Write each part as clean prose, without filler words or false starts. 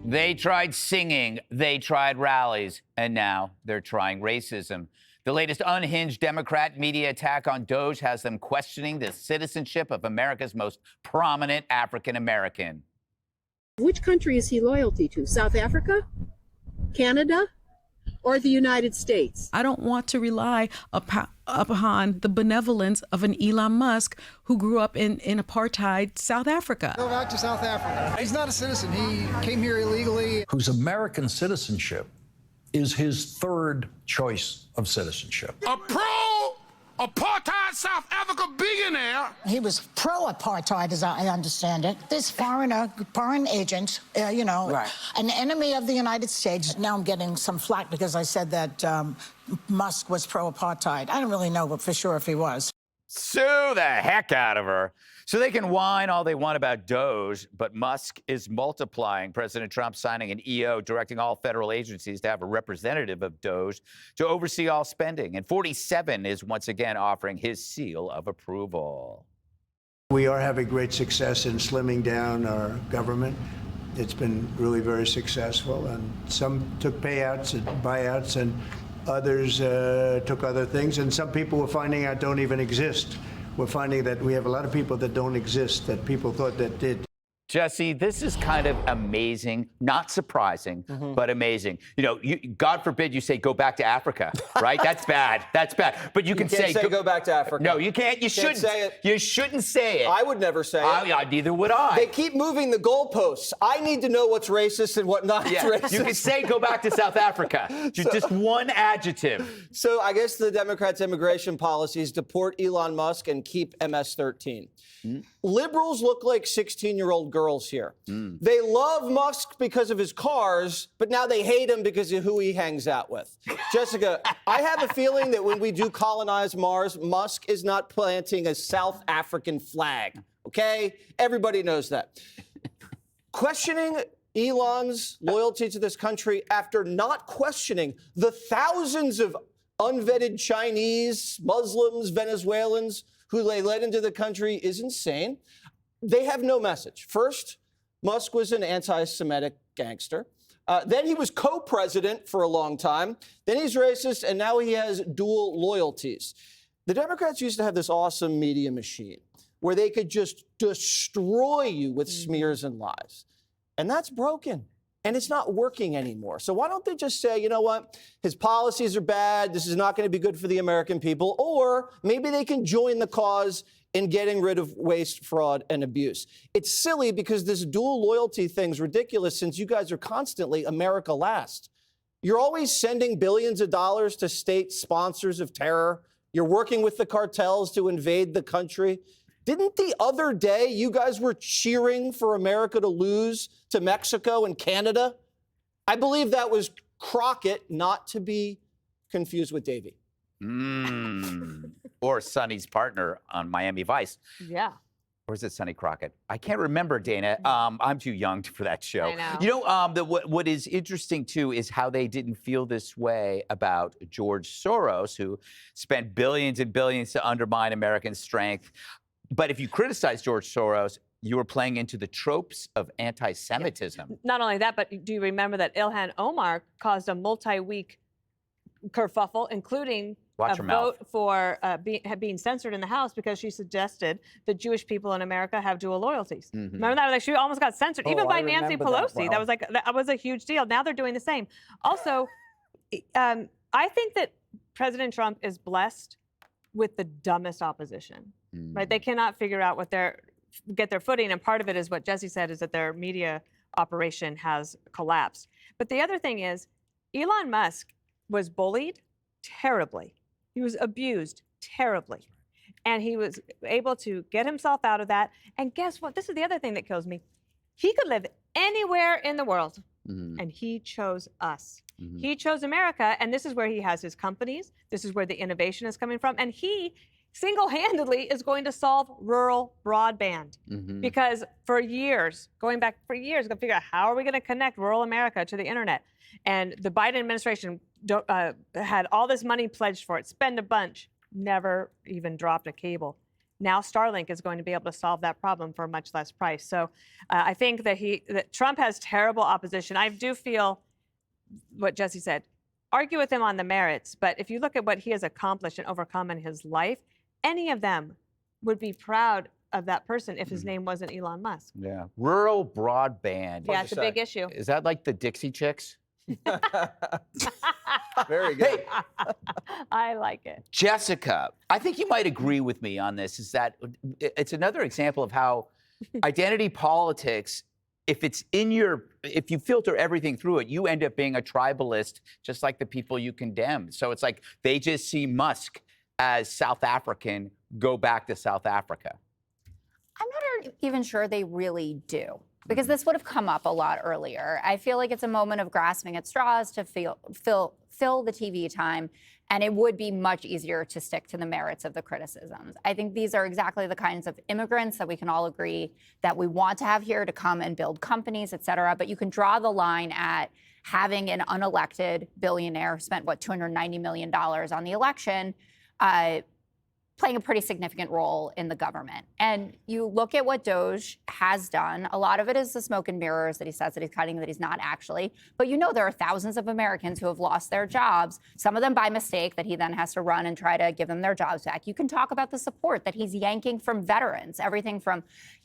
They tried singing, they tried rallies, and now they're trying racism. The latest unhinged Democrat media attack on DOGE has them questioning the citizenship of America's most prominent African American. Which country is he loyalty to? South Africa? Canada? Or the United States? I don't want to rely upon the benevolence of an Elon Musk who grew up in apartheid South Africa. Go back to South Africa. He's not a citizen. He came here illegally. Whose American citizenship is his third choice of citizenship. A pro-apartheid South Africa billionaire. He was pro-apartheid, as I understand it. This foreign agent, Right. an enemy of the United States. Now I'm getting some flack because I said that Musk was pro-apartheid. I don't really know for sure if he was. Sue the heck out of her. So they can whine all they want about DOGE, but Musk is multiplying. President Trump signing an EO directing all federal agencies to have a representative of DOGE to oversee all spending. And 47 is once again offering his seal of approval. We are having great success in slimming down our government. It's been really very successful, and some took payouts and buyouts, and others took other things, and some people we're finding out don't even exist. We're finding that we have a lot of people that don't exist that people thought that did. Jesse, this is kind of amazing, not surprising, but amazing. You know, God forbid you say go back to Africa, right? That's bad. That's bad. But you can say go back to Africa. No, you can't. You shouldn't say it. You shouldn't say it. I would never say it. Neither would I. They keep moving the goalposts. I need to know what's racist and what not racist. You can say go back to South Africa. Just one adjective. So I guess the Democrats' immigration policy is deport Elon Musk and keep MS-13. Liberals look like 16-year-old girls here. They love Musk because of his cars, but now they hate him because of who he hangs out with. Jessica, I have a feeling that when we do colonize Mars, Musk is not planting a South African flag, okay? Everybody knows that. Questioning Elon's loyalty to this country after not questioning the thousands of unvetted Chinese, Muslims, Venezuelans who they let into the country is insane. They have no message. First, Musk was an anti-Semitic gangster. Then he was co-president for a long time. Then he's racist, and now he has dual loyalties. The Democrats used to have this awesome media machine where they could just destroy you with smears and lies. And that's broken. And it's not working anymore. So why don't they just say, you know what, his policies are bad, this is not going to be good for the American people, or maybe they can join the cause in getting rid of waste, fraud, and abuse. It's silly because this dual loyalty thing's ridiculous since you guys are constantly America last. You're always sending billions of dollars to state sponsors of terror. You're working with the cartels to invade the country. Didn't the other day you guys were cheering for America to lose to Mexico and Canada? I believe that was Crockett, not to be confused with Davey. Or Sonny's partner on Miami Vice. Yeah. Or is it Sonny Crockett? I can't remember, Dana. I'm too young for that show. I know. You know, what is interesting, too, is how they didn't feel this way about George Soros, who spent billions and billions to undermine American strength. But if you criticize George Soros, you were playing into the tropes of anti-Semitism. Yeah. Not only that, but do you remember that Ilhan Omar caused a multi-week kerfuffle, including a vote for being censored in the House because she suggested that Jewish people in America have dual loyalties. Remember that? Like, she almost got censored, even by Nancy Pelosi. That was a huge deal. Now they're doing the same. Also, I think that President Trump is blessed with the dumbest opposition. Right? They cannot figure out get their footing, and part of it is what Jesse said, is that their media operation has collapsed. But the other thing is, Elon Musk was bullied terribly. He was abused terribly. And he was able to get himself out of that. And guess what? This is the other thing that kills me. He could live anywhere in the world, and he chose us. He chose America, and this is where he has his companies. This is where the innovation is coming from. And he single-handedly is going to solve rural broadband. Because for years, going back for years, going to figure out how are we going to connect rural America to the internet. And the Biden administration had all this money pledged for it, spend a bunch, never even dropped a cable. Now Starlink is going to be able to solve that problem for a much less price. So I think that Trump has terrible opposition. I do feel what Jesse said. Argue with him on the merits, but if you look at what he has accomplished and overcome in his life, any of them would be proud of that person if his name wasn't Elon Musk. Yeah. Rural broadband. Yeah, it's a big issue. Is that like the Dixie Chicks? Very good. Hey, I like it. Jessica, I think you might agree with me on this, is that it's another example of how identity politics, if you filter everything through it, you end up being a tribalist, just like the people you condemn. So it's like they just see Musk as South African, go back to South Africa. I'm not even sure they really do, because this would have come up a lot earlier. I feel like it's a moment of grasping at straws to fill the TV time, and it would be much easier to stick to the merits of the criticisms. I think these are exactly the kinds of immigrants that we can all agree that we want to have here to come and build companies, et cetera. But you can draw the line at having an unelected billionaire spent, $290 million on the election, playing a pretty significant role in the government. And you look at what DOGE has done. A lot of it is the smoke and mirrors that he says that he's cutting, that he's not actually. But there are thousands of Americans who have lost their jobs, some of them by mistake, that he then has to run and try to give them their jobs back. You can talk about the support that he's yanking from veterans, everything from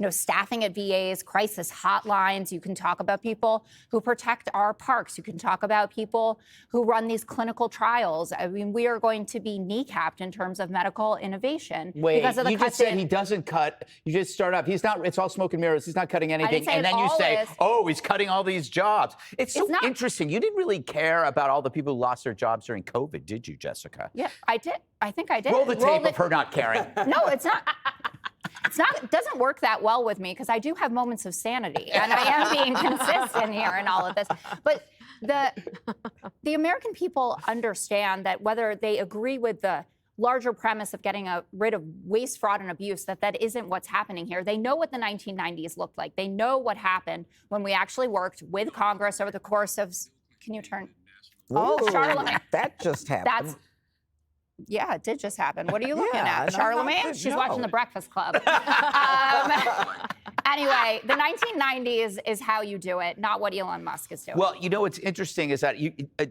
staffing at VAs, crisis hotlines. You can talk about people who protect our parks. You can talk about people who run these clinical trials. I mean, we are going to be kneecapped in terms of medical innovation. Wait, because of the you just said he doesn't cut. You just start off. He's not. It's all smoke and mirrors. He's not cutting anything. And then you say, "Oh, he's cutting all these jobs." It's so interesting. You didn't really care about all the people who lost their jobs during COVID, did you, Jessica? Yeah, I did. I think I did. Roll the tape of her not caring. No, it's not. It doesn't work that well with me because I do have moments of sanity, and I am being consistent here in all of this. But the American people understand that whether they agree with the larger premise of getting rid of waste, fraud, and abuse, that isn't what's happening here. They know what the 1990s looked like. They know what happened when we actually worked with Congress over the course of. Can you turn? Oh, Charlemagne. That just happened. Yeah, it did just happen. What are you looking at? No, Charlemagne? She's watching The Breakfast Club. Anyway, the 1990s is how you do it, not what Elon Musk is doing. Well, what's interesting is that,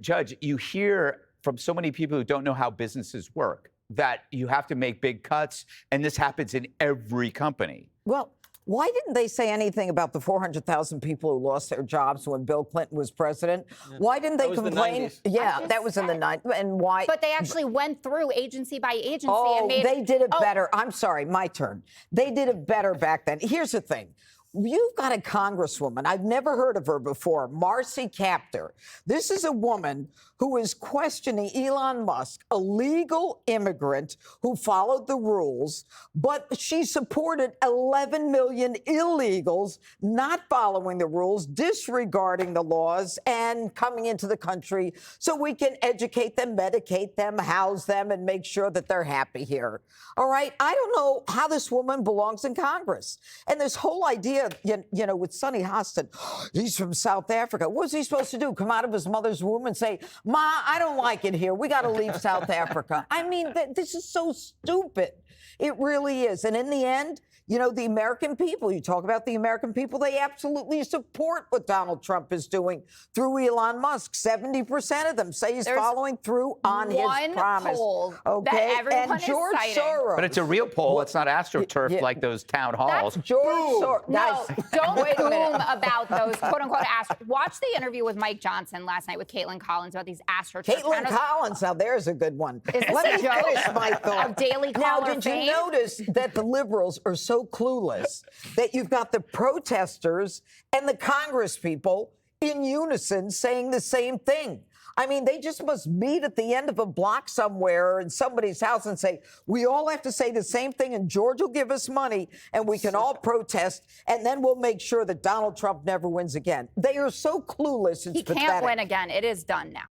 Judge, you hear from so many people who don't know how businesses work that you have to make big cuts, and this happens in every company. Well, why didn't they say anything about the 400,000 people who lost their jobs when Bill Clinton was president? Yeah. Why didn't they complain? Yeah, that was in the 90s. And why? But they actually went through agency by agency and made. They did it better. I'm sorry, my turn. They did it better back then. Here's the thing. You've got a congresswoman, I've never heard of her before, Marcy Kaptur. This is a woman who is questioning Elon Musk, a legal immigrant who followed the rules, but she supported 11 million illegals not following the rules, disregarding the laws, and coming into the country so we can educate them, medicate them, house them, and make sure that they're happy here. All right? I don't know how this woman belongs in Congress. And this whole idea, with Sonny Hostin, he's from South Africa. What's he supposed to do? Come out of his mother's womb and say, "Ma, I don't like it here. We got to leave South Africa." I mean, this is so stupid. It really is. And in the end, the American people, you talk about the American people, they absolutely support what Donald Trump is doing through Elon Musk. 70% of them say he's following through on his promise. Poll okay, that everyone and George is citing. Soros. But it's a real poll. It's not AstroTurf like those town halls. That's George Soros. No, don't boom about those quote-unquote Watch the interview with Mike Johnson last night with Caitlin Collins about these AstroTurf. Caitlin Collins, now there's a good one. Is this Let a me joke finish my thought. of Daily Now, Caller did fame? you notice that the liberals are so clueless that you've got the protesters and the Congress people in unison saying the same thing? I mean, they just must meet at the end of a block somewhere in somebody's house and say, we all have to say the same thing, and George will give us money, and we can all protest, and then we'll make sure that Donald Trump never wins again. They are so clueless, it's pathetic. He can't win again. It is done now.